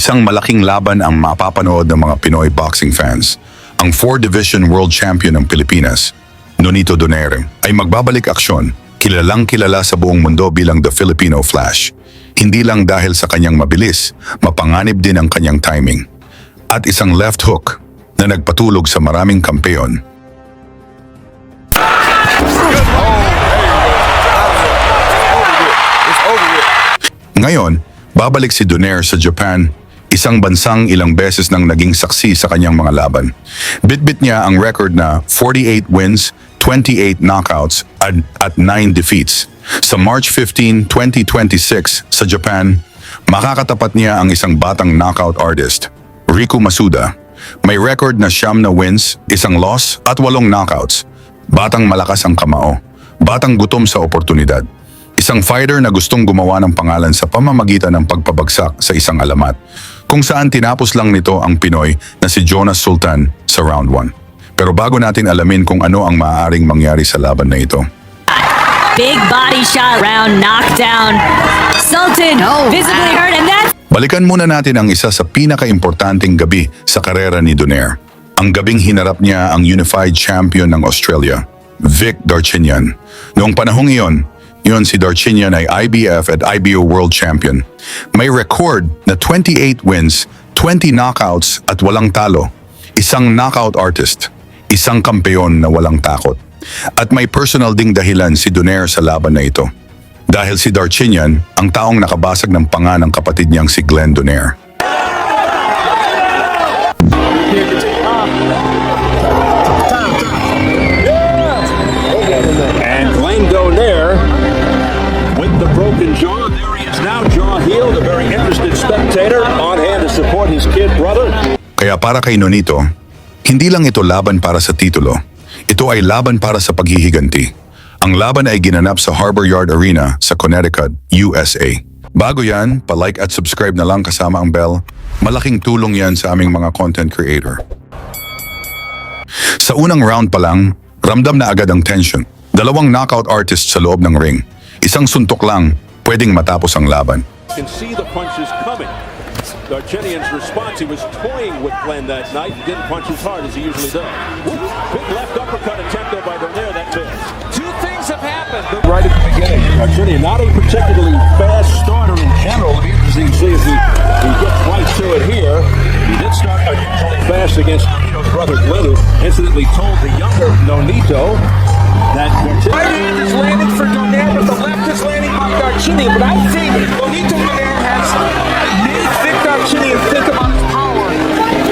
Isang malaking laban ang mapapanood ng mga Pinoy boxing fans. Ang 4-division world champion ng Pilipinas, Donaire, ay magbabalik aksyon, kilalang kilala sa buong mundo bilang The Filipino Flash. Hindi lang dahil sa kanyang mabilis, mapanganib din ang kanyang timing. At isang left hook na nagpatulog sa maraming kampeon. Ngayon, babalik si Donaire sa Japan, isang bansang ilang beses nang naging saksi sa kanyang mga laban. Bitbit niya ang record na 48 wins, 28 knockouts at 9 defeats. Sa March 15, 2026 sa Japan, makakatapat niya ang isang batang knockout artist, Masuda. May record na 9 na wins, 1 loss at 8 knockouts. Batang malakas ang kamao, batang gutom sa oportunidad. Isang fighter na gustong gumawa ng pangalan sa pamamagitan ng pagpabagsak sa isang alamat, kung saan tinapos lang nito ang Pinoy na si Jonas Sultan sa round 1. Pero bago natin alamin kung ano ang maaaring mangyari sa laban na ito. Big body shot, round knockdown. Sultan visibly hurt, and that's... Balikan muna natin ang isa sa pinaka-importanting gabi sa karera ni Donaire. Ang gabing hinarap niya ang unified champion ng Australia, Vic Darchinyan. Noong panahong iyon si Darchinyan ay IBF at IBO World Champion. May record na 28 wins, 20 knockouts at walang talo. Isang knockout artist, isang kampeon na walang takot. At may personal ding dahilan si Donaire sa laban na ito. Dahil si Darchinyan ang taong nakabasag ng panga ng kapatid niyang si Glenn Donaire. And Glenn Donaire with the broken jaw. There he is now, jaw healed. A very interested spectator on hand to support his kid brother. Kaya para kay Nonito, hindi lang ito laban para sa titulo. Ito ay laban para sa paghihiganti. Ang laban ay ginanap sa Harbor Yard Arena sa Connecticut, USA. Bago yan, pa-like at subscribe na lang kasama ang bell. Malaking tulong yan sa aming mga content creator. Sa unang round pa lang, ramdam na agad ang tension. 2 knockout artists sa loob ng ring. Isang suntok lang, pwedeng matapos ang laban. You can see the punches coming. Darchinyan's response, he was toying with Glenn that night. He didn't punch as hard as he usually does. Big left uppercut attempt there by Donaire, that missed. Two things have happened. Right at the beginning, Darchinyan not a particularly fast starter in general. It'll be interesting to see if he gets right to it here. He did start unusually fast against Nonito's brother Glenn, who incidentally told the younger Nonito that Right hand is landing for Donaire, but the left is landing on Darchinyan. But I think Nonito Donaire has made Vic Darchinyan think about his power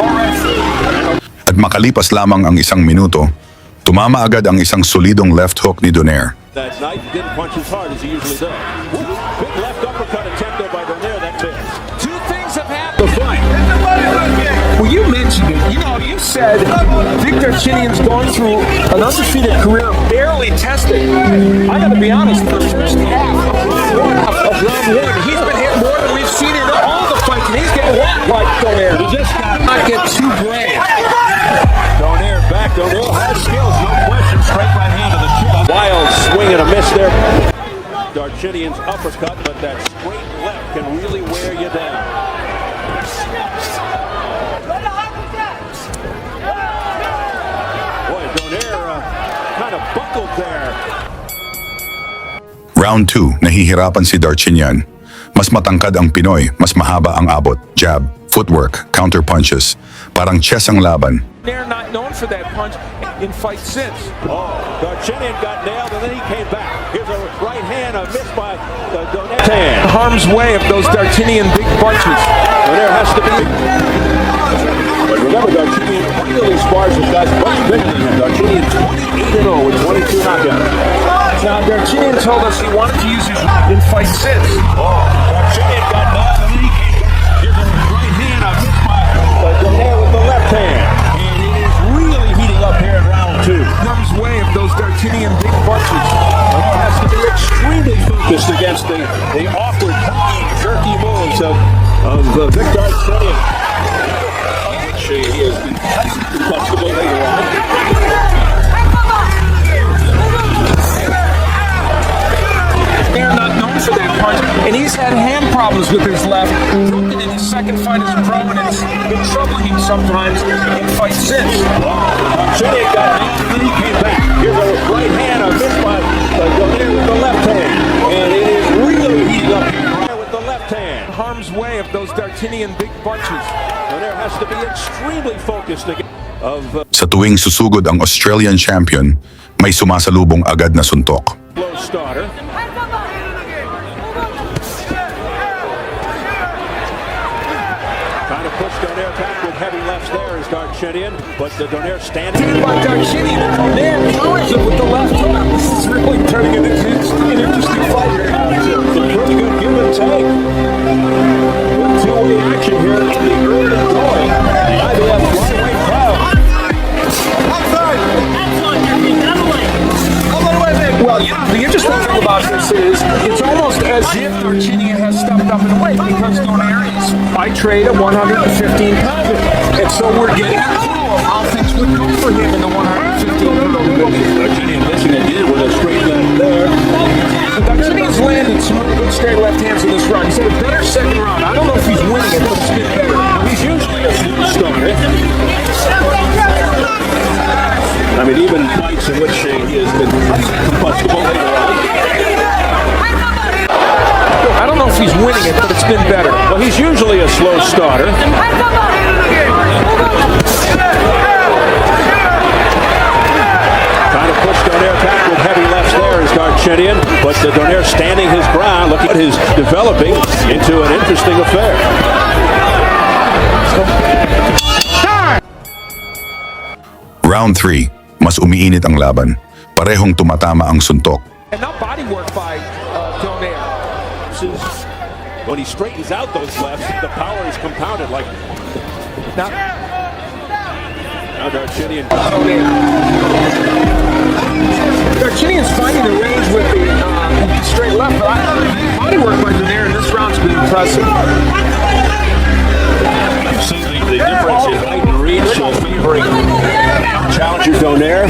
already. At makalipas lamang ang 1 minuto, tumama agad ang isang solidong left hook ni Donaire. that night. He didn't punch as hard as he usually does. Big left uppercut attempt there by Donaire, that missed. Two things have happened. The fight. Well, you mentioned it. You said Vic Darchinyan's going through an undefeated career, barely tested. I got to be honest, the first half of round one, he's been hit more than we've seen in all the fights, and he's getting whacked like Donaire. He just got Not get too brave. Donaire back. Donaire has skills, no question. Straight right hand to the chin. Wild swing and a miss there. Darchinyan's uppercut, but that straight left can really wear you down. Boy, Donaire kind of buckled there. Round 2, nahihirapan si Darchinyan. Mas matangkad ang Pinoy, mas mahaba ang abot, jab, footwork, counter punches. Parang chess ang laban. Donaire not known for that punch in fights since. Oh, Darchinyan got nailed and then he came back. Here's a right hand, a miss by Donaire. Harm's way of those Darchinyan big punches. Donaire has to be. But remember, Darchinyan really spars with guys much bigger than him. Darchinyan 28-0 with 22 knockouts. Now, Darchinyan told us he wanted to use his in fights since. Oh, Darchinyan got nailed and then he came back. Here's a right hand, a miss by Donaire with the left hand. And it is really heating up here in round 2. Harm's way of those Darchinyan big punches. Donaire has to be extremely focused against the awkward, jerky moves of Vic Darchinyan. He has been comfortable later on. They're not known for that punch, and he's had hand problems troubling him sometimes in fights since. Darchinian got named and then he came back. Here's a right hand, a miss by Donaire with the left hand. And it is really heating up here with the left hand. Harm's way of those Darchinian big punches. Donaire has to be extremely focused again. Sa tuwing susugod ang Australian champion, may sumasalubong agad na suntok. Slow starter. Trying to push Donaire back with heavy lefts there is Darchinian, but the Donaire standing. By Darchinian, Donaire powers it with the left hook. This is really turning into an interesting fight here. It's a pretty good give and take. Good two-way action here in the early going. The IBF flyweight crowd. Well, the interesting thing about this is it's almost as if Darchinian has stepped up in weight because Donaire is by trade a 115-pounder. And so we're getting a clue of how things would go for him in the 115-pounder division. Darchinian missing again with a straight left there. Darchinian's landed some really good straight left hands in this round. He's had a better second round. I don't know if he's winning it, but it's been better. He's usually a starter. I mean, even fights in which he has been combustible later on. I don't know if he's winning it, but it's been better. Well, he's usually a slow starter. Trying to push Donaire back with heavy lefts there is Darchinian, but the Donaire standing his ground, looking at his developing into an interesting affair. Round 3, mas umiinit ang laban. Parehong tumatama ang suntok. And now body work by Donaire. When he straightens out those lefts, the power is compounded like. Now Darchinian. Darchinian's finding the range with the straight left, but body work by Donaire in this round's been impressive. You see the difference in height and reach favoring challenger Donaire.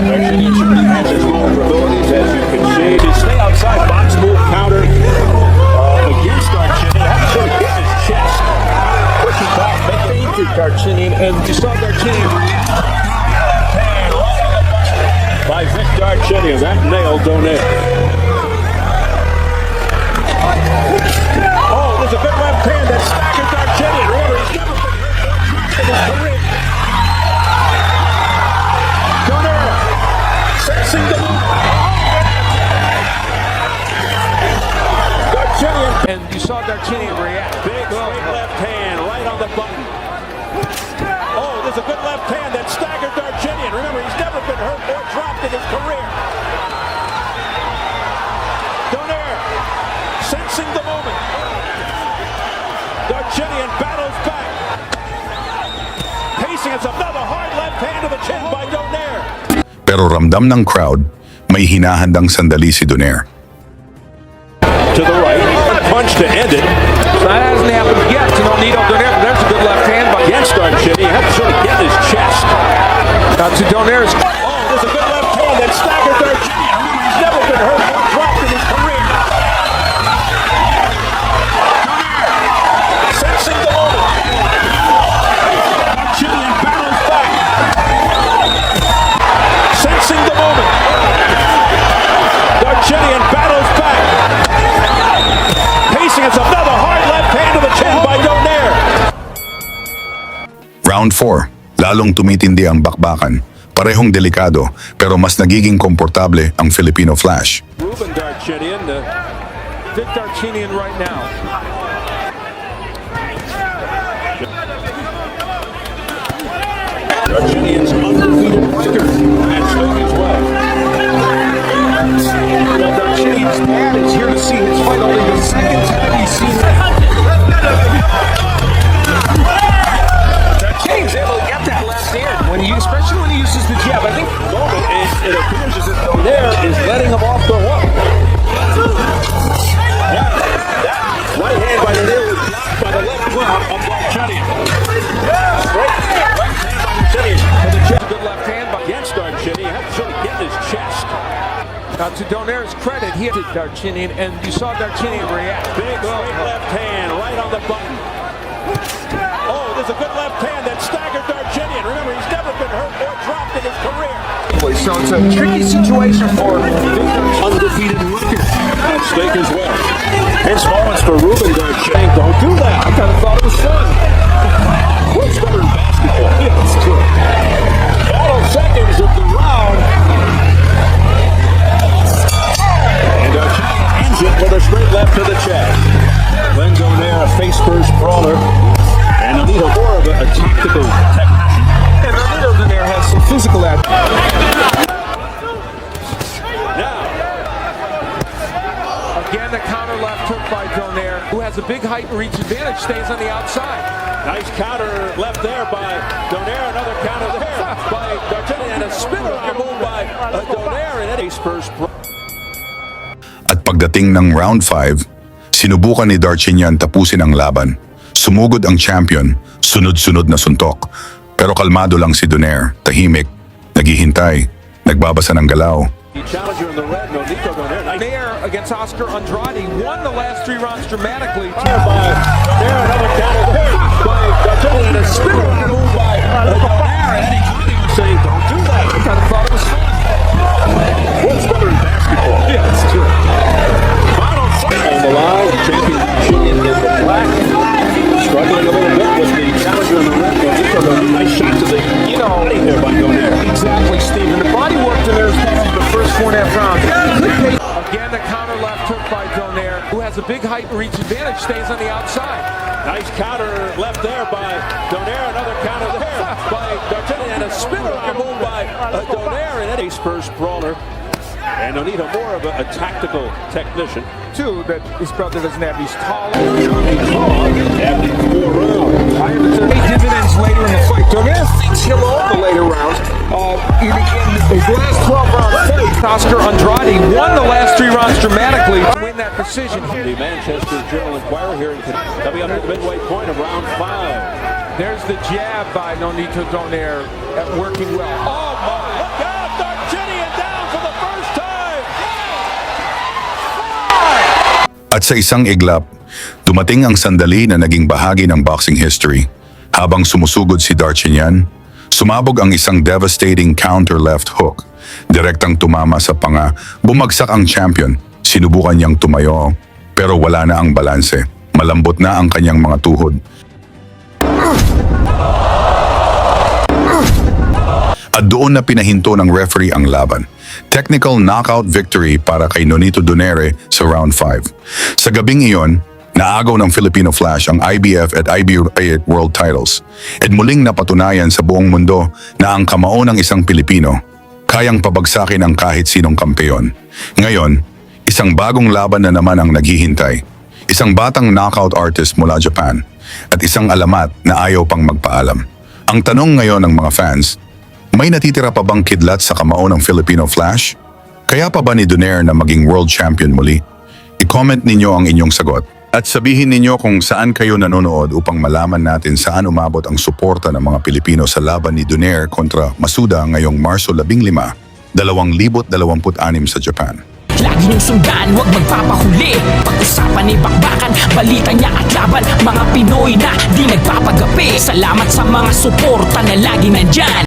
Darchinian certainly has his vulnerabilities, as you can see. To stay outside, box move counter against Darchinian. Have to sort of get his chest. Pushing back, making Darchinian, and you saw Darchinian by Vic Darchinian. That nailed Donaire. Oh, there's a good left hand that's stacking Darchinian. Remember, he's never been hurt in his career. Donaire sensing the Darchinian. and you saw Darchinian react. Big straight left hand right on the button. Oh, there's a good left hand that staggered Darchinian. Remember, he's never been hurt or dropped in his career. Donaire sensing the moment. Darchinian battles back. Pacing, it's another hard left hand to the chin by Donaire. Pero ramdam ng crowd, may hinahandang sandali si Donaire. To the right, punch to end it. So that hasn't happened yet to Nonito Donaire, but there's a good left hand by Against Darchinian, he had to sort of get in his chest. to Donaire's. Oh, there's a good left hand that staggered Darchinian. He's never been hurt or dropped in his career. Donaire sensing the moment. Darchinian battles back. Sensing the moment. Darchinian battles back. Pacing, it's another hard left hand to the chin by Donaire. Round 4, lalong tumitindi ang bakbakan. Parehong delikado, pero mas nagiging komportable ang Filipino Flash. Ruben Darchinian, Vic Darchinian right now. Darchinian's undefeated fighter. That's going his way. Well, Darchinian's dad is here to see his fight. Only the second time he's seen Darchinian's able to get that left hand, especially when he uses the jab. I think It appears as if Donaire is letting him off the hook. That right hand by Donaire was blocked by the left glove of Darchinian. Straight right hand by Darchinian. For the chest. good left hand by Against Darchinian, had to sort of get in his chest. Now, to Donaire's credit, he hit Darchinian, and you saw Darchinian react. Big straight left hand right on the button. was a good left hand that staggered Darchinian. Remember, he's never been hurt or dropped in his career. So it's a tricky situation for Undefeated record at stake as well. Hence moments for Ruben Darchinian. Don't do that. I kind of thought it was fun. What's better in basketball? Yeah, it's true. Final seconds of the round. And Darchinian ends it with a straight left to the chest. Then Donaire, a face-first brawler. And Anita more of a tactical technician. and Anita Donaire has some physical attributes. Now, Again, the counter left hook by Donaire, who has a big height and reach advantage, stays on the outside. nice counter left there by Donaire. Another counter there by Darchinian. And a spinner move by Donaire. And Eddie's first. At pagdating ng round 5, sinubukan ni Darchinian tapusin ang laban. Sumugod ang champion, sunod-sunod na suntok. Pero kalmado lang si Donaire, tahimik, naghihintay, nagbabasa ng galaw. The challenger in the red, Nonito Donaire. Nice Donaire against Oscar Andrade won the last 3 rounds dramatically. by there. Another counter there by Darchinian. And a spinner move by Donaire. And Eddie Cody was saying, don't do that. I kind of thought it was fun. What's better in basketball? Yeah, it's true. Final fight on the line. Champion Darchinian in the black. Struggling a little bit with the challenger in the red. Nonito Donaire. Nice shot to the body there by Donaire. Exactly, Steve. And the body work Donaire is doing for the first 4.5 rounds. Again, the counter left hook by Donaire, who has a big height and reach advantage, stays on the outside. Nice counter left there by Donaire. Another counter there by Darchinian. And a spinner move by Donaire. And Eddie's first brawler. And Anita more of a tactical technician. Too, that his brother doesn't have. He's taller. After 4 rounds. I have to pay dividends later in the fight. Donaire thinks he'll own the later rounds. In his last 12 round fight, Oscar Andrade won the last 3 rounds dramatically to win that decision. The Manchester Journal Inquirer here coming up at the midway point of round 5. There's the jab by Nonito Donaire working well. Oh my! Look out! Darchinian down for the first time. At sa isang iglap, dumating ang sandali na naging bahagi ng boxing history. Habang sumusugod si Darchinian, sumabog ang isang devastating counter left hook. Direktang tumama sa panga, bumagsak ang champion. Sinubukan niyang tumayo, pero wala na ang balanse. Malambot na ang kanyang mga tuhod. At doon na pinahinto ng referee ang laban. Technical knockout victory para kay Nonito Donaire sa round 5. Sa gabing iyon, naagaw ng Filipino Flash ang IBF at IBF World Titles at muling napatunayan sa buong mundo na ang kamao ng isang Pilipino kayang pabagsakin ang kahit sinong kampeon. Ngayon, isang bagong laban na naman ang naghihintay. Isang batang knockout artist mula Japan at isang alamat na ayaw pang magpaalam. Ang tanong ngayon ng mga fans, may natitira pa bang kidlat sa kamao ng Filipino Flash? Kaya pa ba ni Donaire na maging world champion muli? I-comment ninyo ang inyong sagot. At sabihin ninyo kung saan kayo nanonood upang malaman natin saan umabot ang suporta ng mga Pilipino sa laban ni Donaire kontra Masuda ngayong Marso 15, 2026 sa Japan. Lagi niyong sundan, huwag magpapahuli. Pag-usapan ni bakbakan, balita niya at laban. Mga Pinoy na di nagpapagapi. Salamat sa mga suporta na lagi nandyan.